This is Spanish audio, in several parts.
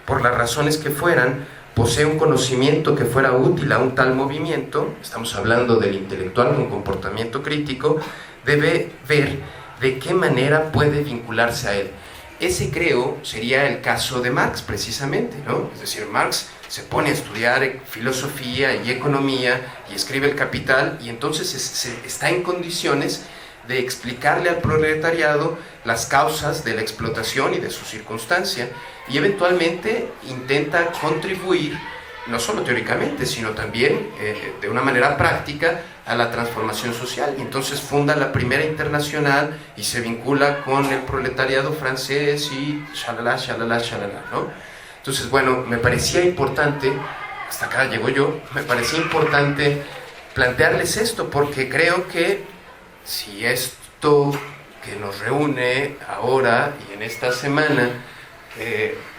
por las razones que fueran, posee un conocimiento que fuera útil a un tal movimiento, estamos hablando del intelectual con comportamiento crítico, debe ver de qué manera puede vincularse a él. Ese, creo, sería el caso de Marx, precisamente, ¿no? Es decir, Marx se pone a estudiar filosofía y economía y escribe El Capital, y entonces está en condiciones de explicarle al proletariado las causas de la explotación y de su circunstancia, y eventualmente intenta contribuir, no solo teóricamente, sino también de una manera práctica, a la transformación social. Y entonces funda la Primera Internacional y se vincula con el proletariado francés y shalala, shalala, shalala, ¿no? Entonces, bueno, me parecía importante, hasta acá llego yo, me parecía importante plantearles esto, porque creo que si esto que nos reúne ahora y en esta semana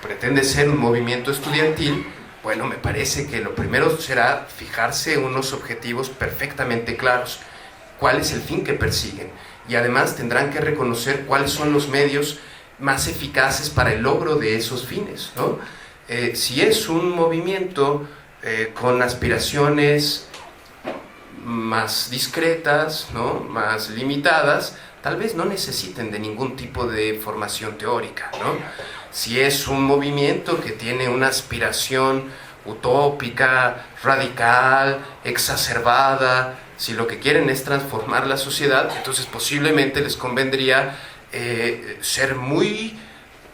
pretende ser un movimiento estudiantil, bueno, me parece que lo primero será fijarse unos objetivos perfectamente claros. ¿Cuál es el fin que persiguen? Y además tendrán que reconocer cuáles son los medios más eficaces para el logro de esos fines, ¿no? Si es un movimiento con aspiraciones más discretas, ¿no?, más limitadas, tal vez no necesiten de ningún tipo de formación teórica, ¿no? Si es un movimiento que tiene una aspiración utópica, radical, exacerbada, si lo que quieren es transformar la sociedad, entonces posiblemente les convendría ser muy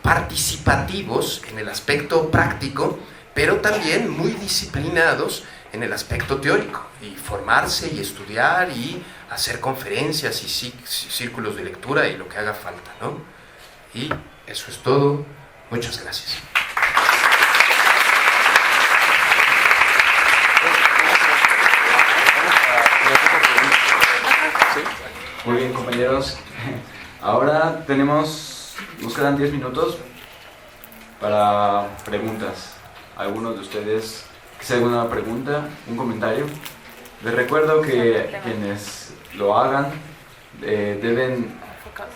participativos en el aspecto práctico, pero también muy disciplinados en el aspecto teórico, y formarse y estudiar y hacer conferencias y círculos de lectura y lo que haga falta, ¿no? Y eso es todo. Muchas gracias. Muy bien, compañeros. Ahora nos quedan 10 minutos para preguntas. ¿Algunos de ustedes quizá alguna pregunta, un comentario? Les recuerdo que quienes lo hagan deben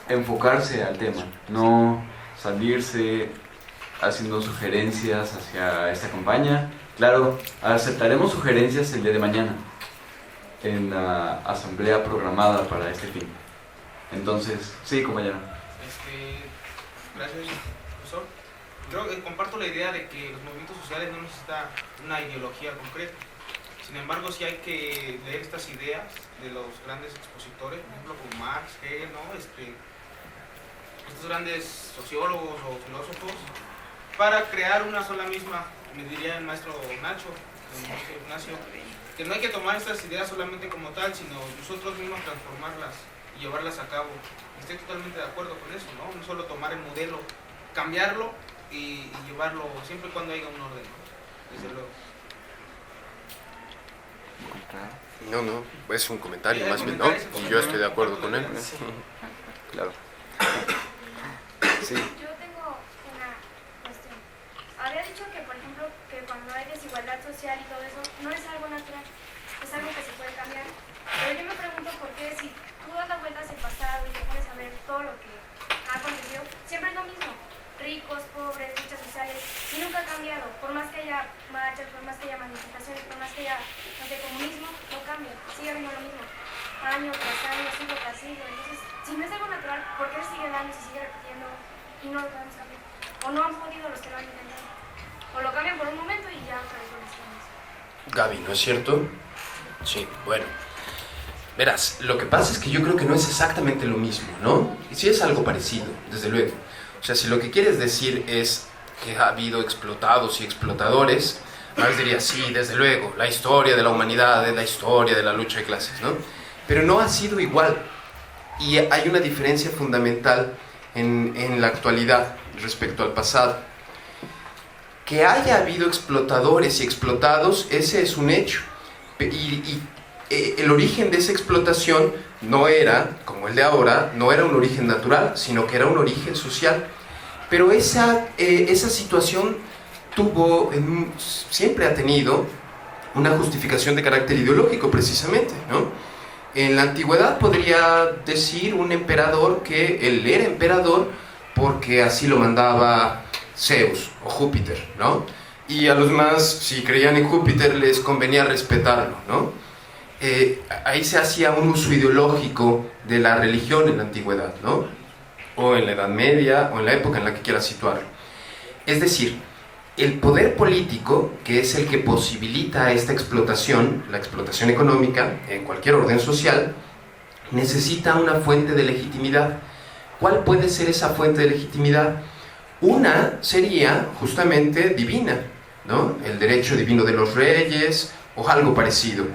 enfocarse al tema, no salirse haciendo sugerencias hacia esta campaña. Claro, aceptaremos sugerencias el día de mañana en la asamblea programada para este fin. Entonces, sí, compañero. Gracias, profesor. Yo comparto la idea de que los movimientos sociales no necesitan una ideología concreta. Sin embargo, sí hay que leer estas ideas de los grandes expositores, por ejemplo, como Marx, Hegel, ¿no? Estos grandes sociólogos o filósofos, para crear una sola misma, me diría el maestro Nacho, el maestro Ignacio, que no hay que tomar estas ideas solamente como tal, sino nosotros mismos transformarlas y llevarlas a cabo. Estoy totalmente de acuerdo con eso, ¿no? No solo tomar el modelo, cambiarlo y llevarlo siempre y cuando haya un orden, ¿no? Desde luego. No, es un comentario más bien, ¿no? Y yo estoy de acuerdo con él. Claro. Sí. Yo tengo una cuestión. Había dicho que, por ejemplo, que cuando hay desigualdad social y todo eso, no es algo natural, es algo que se puede cambiar. Pero yo me pregunto por qué, si tú das la vuelta hacia el pasado y te pones a ver todo lo que ha acontecido, siempre es lo mismo. Ricos, pobres, luchas sociales, y nunca ha cambiado. Por más que haya marchas, por más que haya manifestaciones, por más que haya, no sé, comunismo, no cambia, sigue habiendo lo mismo. Año tras año, siglo tras siglo. Entonces, si no es algo natural, ¿por qué sigue dando y se sigue repitiendo y no lo podemos cambiar? O no han podido los que lo han intentado. O lo cambian por un momento y ya otra vez lo necesitamos. Gaby, ¿no es cierto? Sí, bueno. Verás, lo que pasa es que yo creo que no es exactamente lo mismo, ¿no? Y sí es algo parecido, desde luego. O sea, si lo que quieres decir es que ha habido explotados y explotadores, Marx diría, sí, desde luego, la historia de la humanidad es la historia de la lucha de clases, ¿no? Pero no ha sido igual. Y hay una diferencia fundamental en la actualidad respecto al pasado. Que haya habido explotadores y explotados, ese es un hecho. Y el origen de esa explotación no era, como el de ahora, no era un origen natural, sino que era un origen social. Pero esa situación siempre ha tenido una justificación de carácter ideológico, precisamente, ¿no? En la antigüedad podría decir un emperador que él era emperador porque así lo mandaba Zeus o Júpiter, ¿no? Y a los más, si creían en Júpiter, les convenía respetarlo, ¿no? Ahí se hacía un uso ideológico de la religión en la antigüedad, ¿no? O en la Edad Media, o en la época en la que quieras situarlo. Es decir, el poder político, que es el que posibilita esta explotación, la explotación económica, en cualquier orden social, necesita una fuente de legitimidad. ¿Cuál puede ser esa fuente de legitimidad? Una sería justamente divina, ¿no? El derecho divino de los reyes, o algo parecido.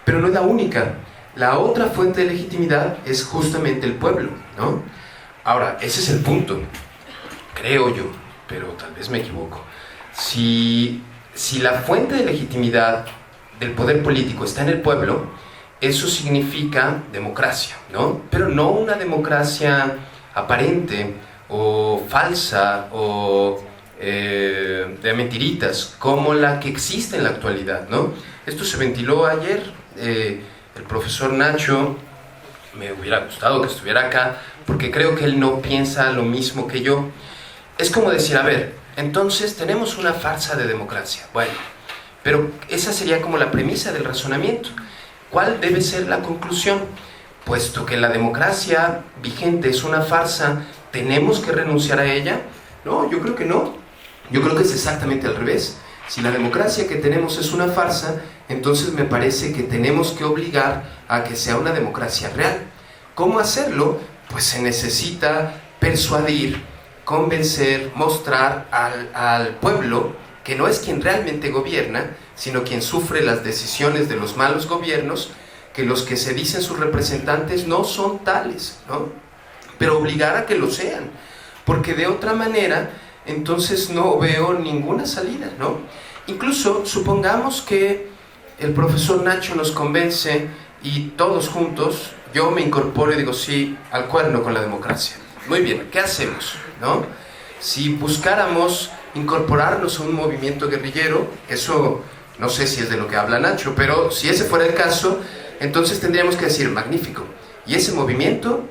Pero no es la única. La otra fuente de legitimidad es justamente el pueblo, ¿no? Ahora, ese es el punto, creo yo, pero tal vez me equivoco. Si la fuente de legitimidad del poder político está en el pueblo, eso significa democracia, ¿no? Pero no una democracia aparente o falsa o de mentiritas como la que existe en la actualidad, ¿no? Esto se ventiló ayer. El profesor Nacho, me hubiera gustado que estuviera acá porque creo que él no piensa lo mismo que yo. Es como decir, a ver, entonces tenemos una farsa de democracia. Bueno, pero esa sería como la premisa del razonamiento. ¿Cuál debe ser la conclusión? Puesto que la democracia vigente es una farsa, ¿tenemos que renunciar a ella? No, yo creo que no. Yo creo que es exactamente al revés. Si la democracia que tenemos es una farsa, entonces me parece que tenemos que obligar a que sea una democracia real. ¿Cómo hacerlo? Pues se necesita persuadir, convencer, mostrar al pueblo que no es quien realmente gobierna, sino quien sufre las decisiones de los malos gobiernos, que los que se dicen sus representantes no son tales, ¿no? Pero obligar a que lo sean, porque de otra manera, entonces no veo ninguna salida, ¿no? Incluso supongamos que el profesor Nacho nos convence y todos juntos, yo me incorporo y digo sí al cuerno con la democracia. Muy bien, ¿qué hacemos, no? Si buscáramos incorporarnos a un movimiento guerrillero, eso no sé si es de lo que habla Nacho, pero si ese fuera el caso, entonces tendríamos que decir, magnífico, y ese movimiento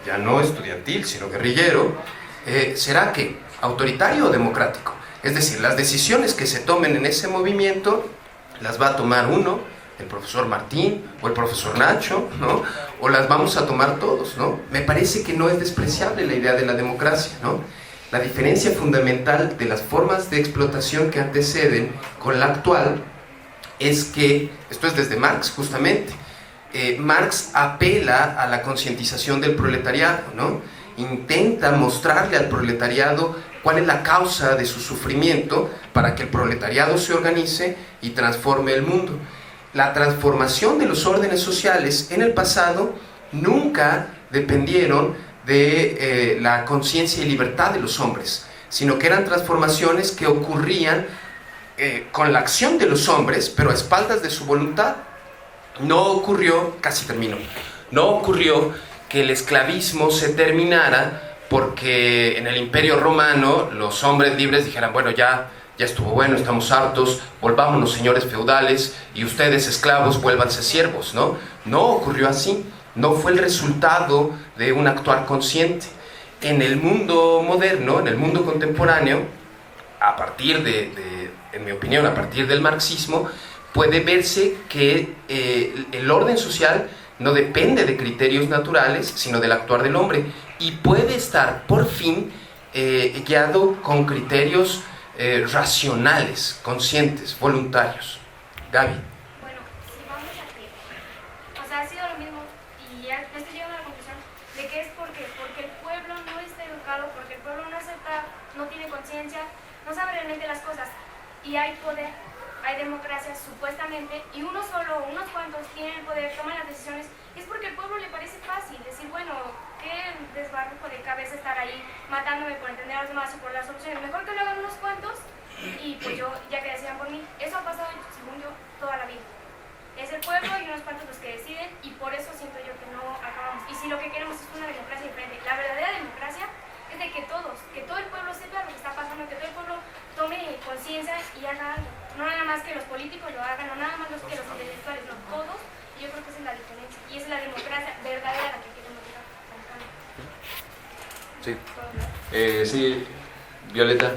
ya no estudiantil, sino guerrillero, ¿será qué? ¿Autoritario o democrático? Es decir, las decisiones que se tomen en ese movimiento las va a tomar uno, el profesor Martín o el profesor Nacho, ¿no? O las vamos a tomar todos, ¿no? Me parece que no es despreciable la idea de la democracia, ¿no? La diferencia fundamental de las formas de explotación que anteceden con la actual es que, esto es desde Marx justamente, Marx apela a la concientización del proletariado, ¿no? Intenta mostrarle al proletariado cuál es la causa de su sufrimiento para que el proletariado se organice y transforme el mundo. La transformación de los órdenes sociales en el pasado nunca dependieron de la conciencia y libertad de los hombres, sino que eran transformaciones que ocurrían con la acción de los hombres, pero a espaldas de su voluntad. No ocurrió, casi termino, no ocurrió que el esclavismo se terminara porque en el Imperio Romano los hombres libres dijeran, bueno, ya estuvo bueno, estamos hartos, volvámonos señores feudales y ustedes esclavos vuélvanse siervos, ¿no? No ocurrió así, no fue el resultado de un actuar consciente. En el mundo moderno, en el mundo contemporáneo, a partir en mi opinión, a partir del marxismo, puede verse que el orden social no depende de criterios naturales, sino del actuar del hombre, y puede estar, por fin, guiado con criterios racionales, conscientes, voluntarios. Gaby. Bueno, si vamos a que, o sea, ha sido lo mismo, y ya me estoy llegando a la conclusión de que es porque el pueblo no está educado, porque el pueblo no acepta, no tiene conciencia, no sabe realmente las cosas, y hay poder, hay democracia supuestamente, y uno solo, unos cuantos tienen el poder, toman las decisiones, y es porque al pueblo le parece fácil decir, bueno, qué desbarrujo de cabeza estar ahí matándome por entender a los demás y por las soluciones, mejor que lo hagan unos cuantos, y pues yo, ya que decidan por mí. Eso ha pasado, según yo, toda la vida. Es el pueblo y unos cuantos los que deciden, y por eso siento yo que no acabamos. Y si lo que queremos es una democracia diferente, la verdadera democracia es de que todo el pueblo sepa lo que está pasando, que todo el pueblo tome conciencia y haga algo. No nada más que los políticos lo hagan, no nada más que los intelectuales, no, todos. Y yo creo que esa es la diferencia. Y esa es la democracia verdadera la que queremos llegar. Sí. Sí, Violeta.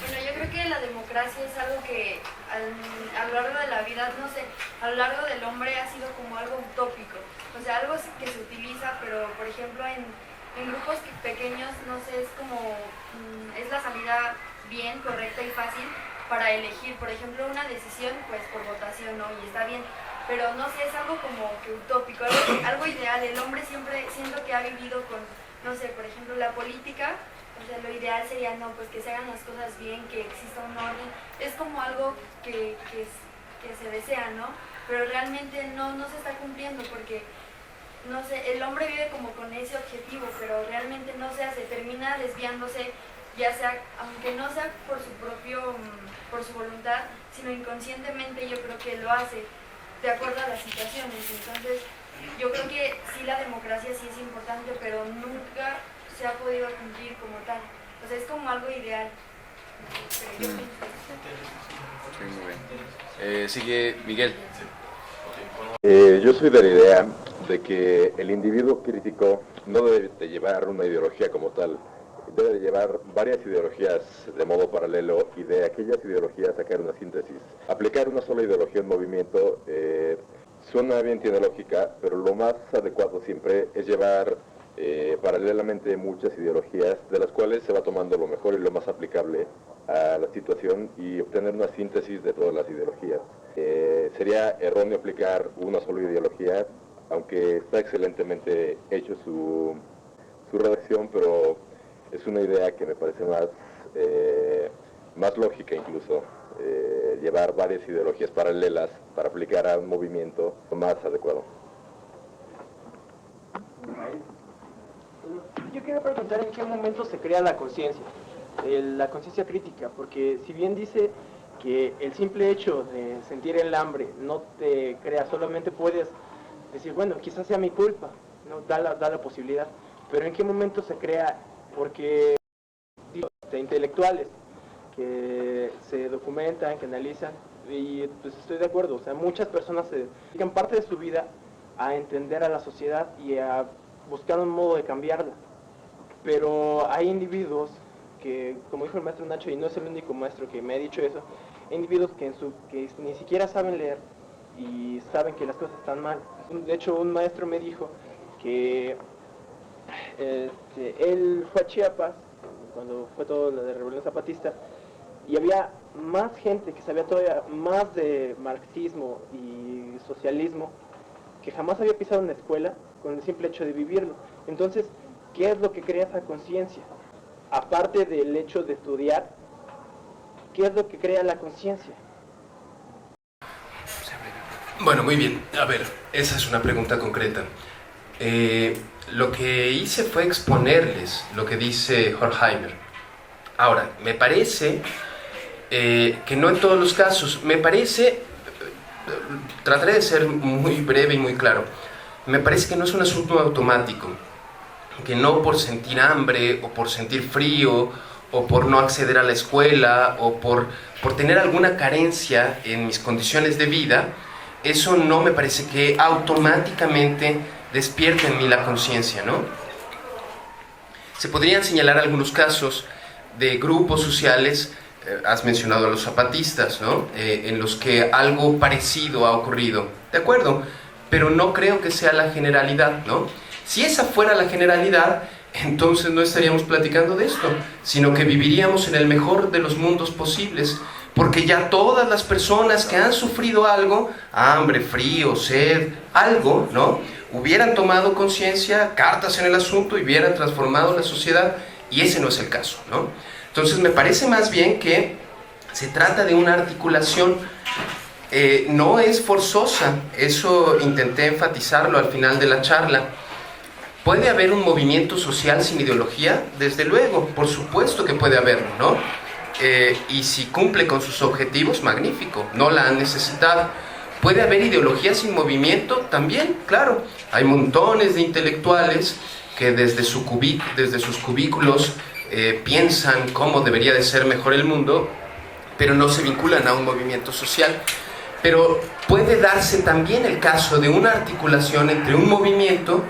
Bueno, yo creo que la democracia es algo que a lo largo de la vida, no sé, a lo largo del hombre ha sido como algo utópico. O sea, algo que se utiliza, pero por ejemplo en grupos pequeños, no sé, es como, es la salida bien, correcta y fácil para elegir, por ejemplo, una decisión, pues por votación, ¿no? Y está bien, pero no sé, es algo como que utópico, algo ideal. El hombre siempre siento que ha vivido con, no sé, por ejemplo, la política. O sea, lo ideal sería, no, pues que se hagan las cosas bien, que exista un orden. Es como algo que se desea, ¿no? Pero realmente no se está cumpliendo porque, no sé, el hombre vive como con ese objetivo, pero realmente no se hace, termina desviándose, ya sea, aunque no sea por su voluntad, sino inconscientemente. Yo creo que lo hace de acuerdo a las situaciones. Entonces, yo creo que sí, la democracia sí es importante, pero nunca se ha podido cumplir como tal. O sea, es como algo ideal. Yo pienso. Sí, muy bien. Sigue Miguel. Yo soy de la idea de que el individuo crítico no debe de llevar una ideología como tal, debe de llevar varias ideologías de modo paralelo y de aquellas ideologías sacar una síntesis. Aplicar una sola ideología en movimiento suena bien, tiene lógica, pero lo más adecuado siempre es llevar paralelamente muchas ideologías, de las cuales se va tomando lo mejor y lo más aplicable a la situación y obtener una síntesis de todas las ideologías. Sería erróneo aplicar una sola ideología, aunque está excelentemente hecho su redacción, pero es una idea que me parece más lógica incluso, llevar varias ideologías paralelas para aplicar a un movimiento más adecuado. Yo quiero preguntar en qué momento se crea la conciencia crítica, porque si bien dice que el simple hecho de sentir el hambre no te crea, solamente puedes decir, bueno, quizás sea mi culpa, ¿no? Da la posibilidad, pero en qué momento se crea, porque de intelectuales que se documentan, que analizan, y pues estoy de acuerdo, o sea, muchas personas se dedican parte de su vida a entender a la sociedad y a buscar un modo de cambiarla. Pero hay individuos que, como dijo el maestro Nacho, y no es el único maestro que me ha dicho eso, hay individuos que ni siquiera saben leer y saben que las cosas están mal. De hecho, un maestro me dijo que él fue a Chiapas cuando fue todo lo de la Revolución Zapatista, y había más gente que sabía todavía más de marxismo y socialismo que jamás había pisado una escuela con el simple hecho de vivirlo. Entonces, ¿qué es lo que crea esa conciencia? Aparte del hecho de estudiar, ¿qué es lo que crea la conciencia? Bueno, muy bien. A ver, esa es una pregunta concreta. Lo que hice fue exponerles lo que dice Horkheimer. Ahora, me parece que no en todos los casos, trataré de ser muy breve y muy claro, me parece que no es un asunto automático, que no por sentir hambre o por sentir frío o por no acceder a la escuela o por tener alguna carencia en mis condiciones de vida, eso no me parece que automáticamente despierte en mí la conciencia, ¿no? Se podrían señalar algunos casos de grupos sociales, has mencionado a los zapatistas, ¿no? En los que algo parecido ha ocurrido, ¿de acuerdo? Pero no creo que sea la generalidad, ¿no? Si esa fuera la generalidad, entonces no estaríamos platicando de esto, sino que viviríamos en el mejor de los mundos posibles, porque ya todas las personas que han sufrido algo, hambre, frío, sed, algo, ¿no?, hubieran tomado conciencia, cartas en el asunto y hubieran transformado la sociedad, y ese no es el caso, ¿no? Entonces me parece más bien que se trata de una articulación, no es forzosa, eso intenté enfatizarlo al final de la charla. ¿Puede haber un movimiento social sin ideología? Desde luego, por supuesto que puede haberlo, ¿no? Y si cumple con sus objetivos, magnífico, no la han necesitado. ¿Puede haber ideología sin movimiento? También, claro. Hay montones de intelectuales que desde sus cubículos piensan cómo debería de ser mejor el mundo, pero no se vinculan a un movimiento social. Pero puede darse también el caso de una articulación entre un movimiento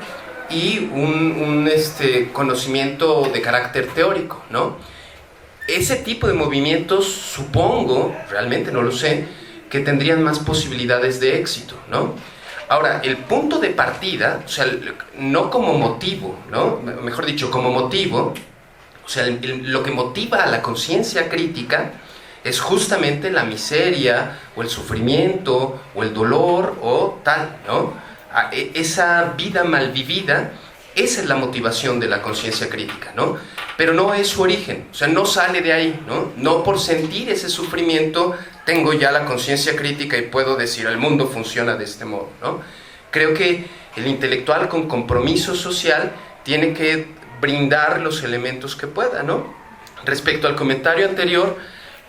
y un conocimiento de carácter teórico, ¿no? ese tipo de movimientos, supongo, realmente no lo sé, que tendrían más posibilidades de éxito, ¿no? Ahora, el punto de partida, o sea, no como motivo, ¿no? Mejor dicho, como motivo, o sea, lo que motiva a la conciencia crítica es justamente la miseria, o el sufrimiento, o el dolor, o tal, ¿no? Esa vida mal vivida, esa es la motivación de la conciencia crítica, ¿no? Pero no es su origen, o sea, no sale de ahí, ¿no? No por sentir ese sufrimiento tengo ya la conciencia crítica y puedo decir el mundo funciona de este modo, ¿no? Creo que el intelectual con compromiso social tiene que brindar los elementos que pueda, ¿no? Respecto al comentario anterior,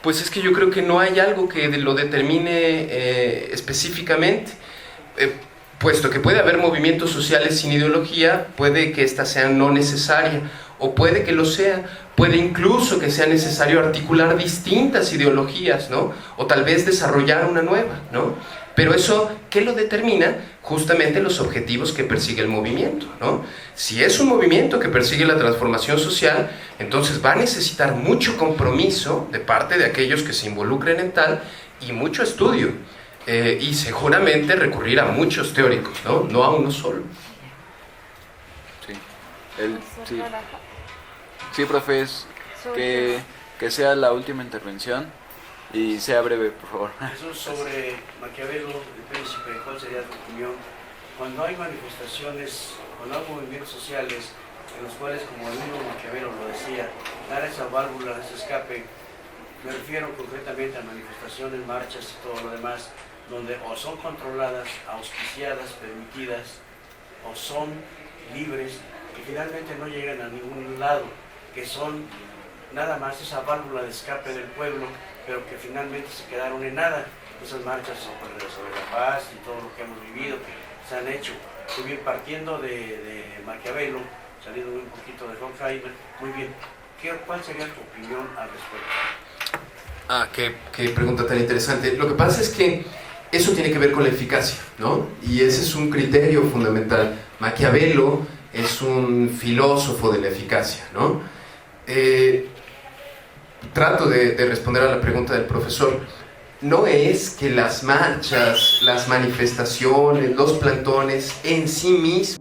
pues es que yo creo que no hay algo que lo determine específicamente. Puesto que puede haber movimientos sociales sin ideología, puede que ésta sea no necesaria, o puede que lo sea, puede incluso que sea necesario articular distintas ideologías, ¿no? O tal vez desarrollar una nueva, ¿no? Pero eso, ¿qué lo determina? Justamente los objetivos que persigue el movimiento, ¿no? Si es un movimiento que persigue la transformación social, entonces va a necesitar mucho compromiso de parte de aquellos que se involucren en tal, y mucho estudio. Y seguramente recurrir a muchos teóricos, ¿no? No a uno solo. Sí, sí, profe, que sea la última intervención y sea breve, por favor. Eso sobre Maquiavelo, el príncipe, ¿cuál sería tu opinión? Cuando hay manifestaciones, cuando hay movimientos sociales en los cuales, como el mismo Maquiavelo lo decía, dar esa válvula, ese escape, me refiero concretamente a manifestaciones, marchas y todo lo demás, donde o son controladas, auspiciadas, permitidas, o son libres, que finalmente no llegan a ningún lado, que son nada más esa válvula de escape del pueblo, pero que finalmente se quedaron en nada. Esas marchas sobre la paz y todo lo que hemos vivido, que se han hecho. Muy bien, partiendo de Maquiavelo, saliendo un poquito de Horkheimer, muy bien, ¿cuál sería tu opinión al respecto? Qué pregunta tan interesante. Lo que pasa es que eso tiene que ver con la eficacia, ¿no? Y ese es un criterio fundamental. Maquiavelo es un filósofo de la eficacia, ¿no? Trato de responder a la pregunta del profesor. No es que las marchas, las manifestaciones, los plantones en sí mismos